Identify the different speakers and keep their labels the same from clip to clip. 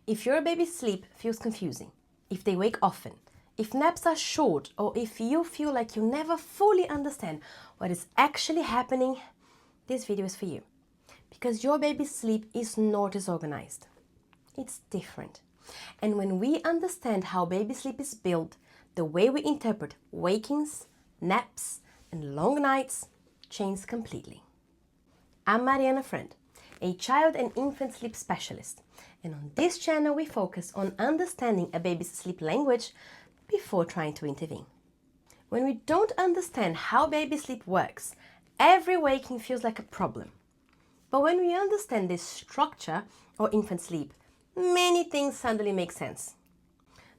Speaker 1: If your baby's sleep feels confusing, if they wake often, if naps are short, or if you feel like you never fully understand what is actually happening, this video is for you. Because your baby's sleep is not disorganized. It's different. And when we understand how baby sleep is built, the way we interpret wakings, naps, and long nights changes completely. I'm Mariana Friend, a child and infant sleep specialist, and on this channel we focus on understanding a baby's sleep language before trying to intervene. When we don't understand how baby sleep works, every waking feels like a problem. But when we understand this structure or infant sleep, many things suddenly make sense.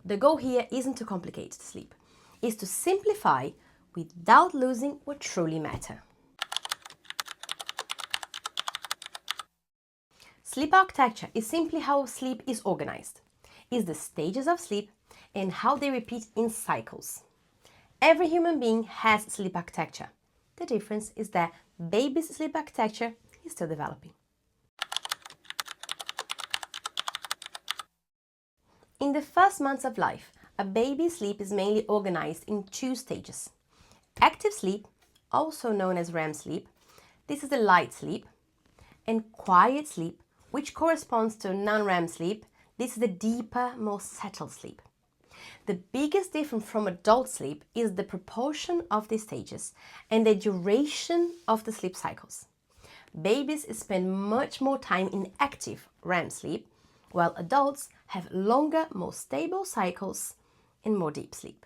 Speaker 1: The goal here isn't to complicate sleep, it's to simplify without losing what truly matters. Sleep architecture is simply how sleep is organized. It's the stages of sleep and how they repeat in cycles. Every human being has sleep architecture. The difference is that baby's sleep architecture is still developing. In the first months of life, a baby's sleep is mainly organized in two stages. Active sleep, also known as REM sleep, this is the light sleep, and quiet sleep, which corresponds to non-REM sleep, this is the deeper, more settled sleep. The biggest difference from adult sleep is the proportion of these stages and the duration of the sleep cycles. Babies spend much more time in active REM sleep, while adults have longer, more stable cycles and more deep sleep.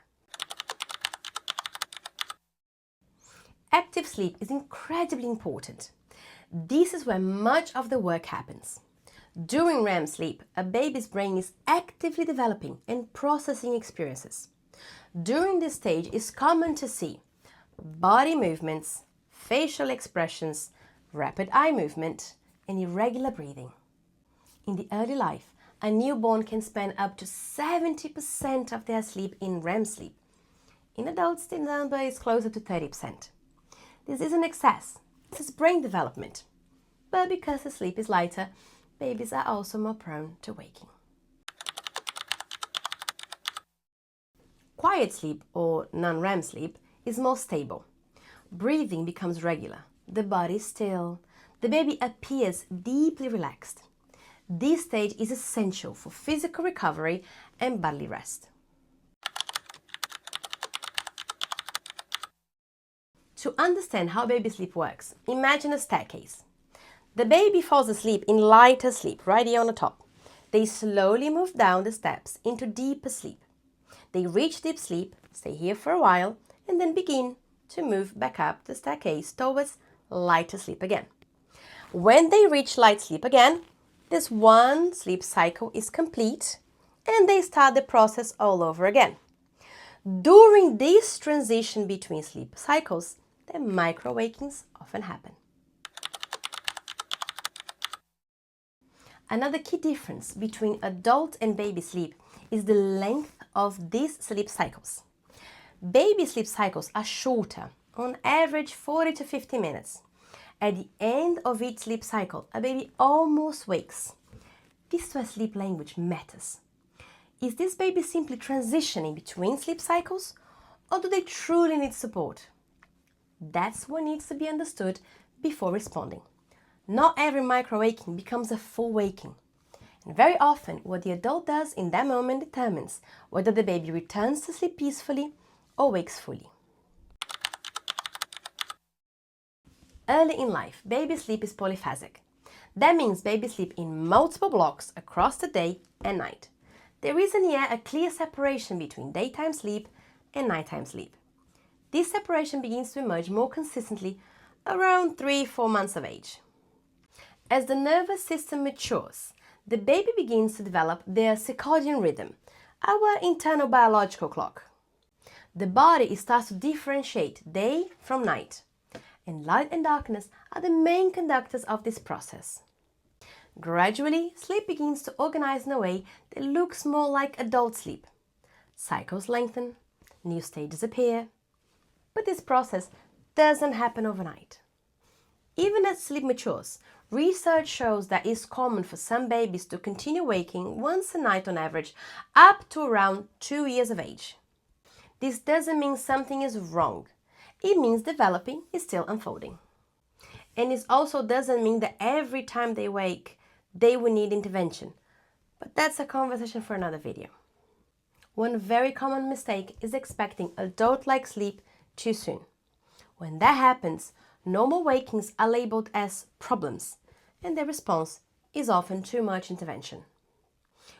Speaker 1: Active sleep is incredibly important. This is where much of the work happens. During REM sleep, a baby's brain is actively developing and processing experiences. During this stage, it's common to see body movements, facial expressions, rapid eye movement, and irregular breathing. In the early life, a newborn can spend up to 70% of their sleep in REM sleep. In adults, the number is closer to 30%. This isn't excess, this is brain development. But because the sleep is lighter, babies are also more prone to waking. Quiet sleep, or non-REM sleep, is more stable. Breathing becomes regular, the body is still, the baby appears deeply relaxed. This stage is essential for physical recovery and bodily rest. To understand how baby sleep works, imagine a staircase. The baby falls asleep in lighter sleep, right here on the top. They slowly move down the steps into deeper sleep. They reach deep sleep, stay here for a while, and then begin to move back up the staircase towards lighter sleep again. When they reach light sleep again, this one sleep cycle is complete and they start the process all over again. During this transition between sleep cycles, the micro-wakings often happen. Another key difference between adult and baby sleep is the length of these sleep cycles. Baby sleep cycles are shorter, on average 40 to 50 minutes. At the end of each sleep cycle, a baby almost wakes. This is where sleep language matters. Is this baby simply transitioning between sleep cycles, or do they truly need support? That's what needs to be understood before responding. Not every micro-waking becomes a full waking. And very often, what the adult does in that moment determines whether the baby returns to sleep peacefully or wakes fully. Early in life, baby sleep is polyphasic. That means baby sleep in multiple blocks across the day and night. There isn't yet a clear separation between daytime sleep and nighttime sleep. This separation begins to emerge more consistently around 3-4 months of age. As the nervous system matures, the baby begins to develop their circadian rhythm, our internal biological clock. The body starts to differentiate day from night, and light and darkness are the main conductors of this process. Gradually, sleep begins to organize in a way that looks more like adult sleep. Cycles lengthen, new stages appear, but this process doesn't happen overnight. Even as sleep matures, Research shows that it's common for some babies to continue waking once a night on average up to around 2 years of age. This doesn't mean something is wrong. It means developing is still unfolding. And it also doesn't mean that every time they wake, they will need intervention. But that's a conversation for another video. One very common mistake is expecting adult-like sleep too soon. When that happens, normal wakings are labeled as problems, and the response is often too much intervention.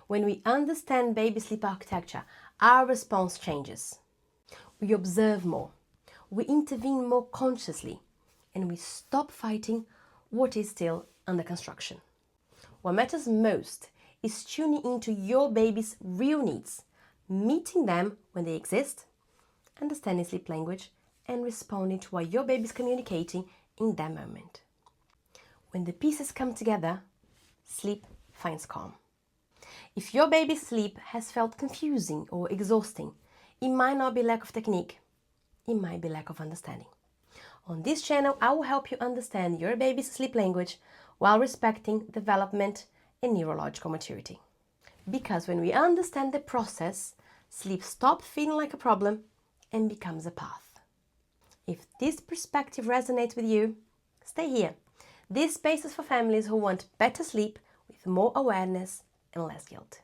Speaker 1: When we understand baby sleep architecture, our response changes. We observe more, we intervene more consciously, and we stop fighting what is still under construction. What matters most is tuning into your baby's real needs, meeting them when they exist, understanding sleep language, and responding to what your baby is communicating in that moment. When the pieces come together, sleep finds calm. If your baby's sleep has felt confusing or exhausting, it might not be lack of technique, it might be lack of understanding. On this channel, I will help you understand your baby's sleep language while respecting development and neurological maturity. Because when we understand the process, sleep stops feeling like a problem and becomes a path. If this perspective resonates with you, stay here. This space is for families who want better sleep with more awareness and less guilt.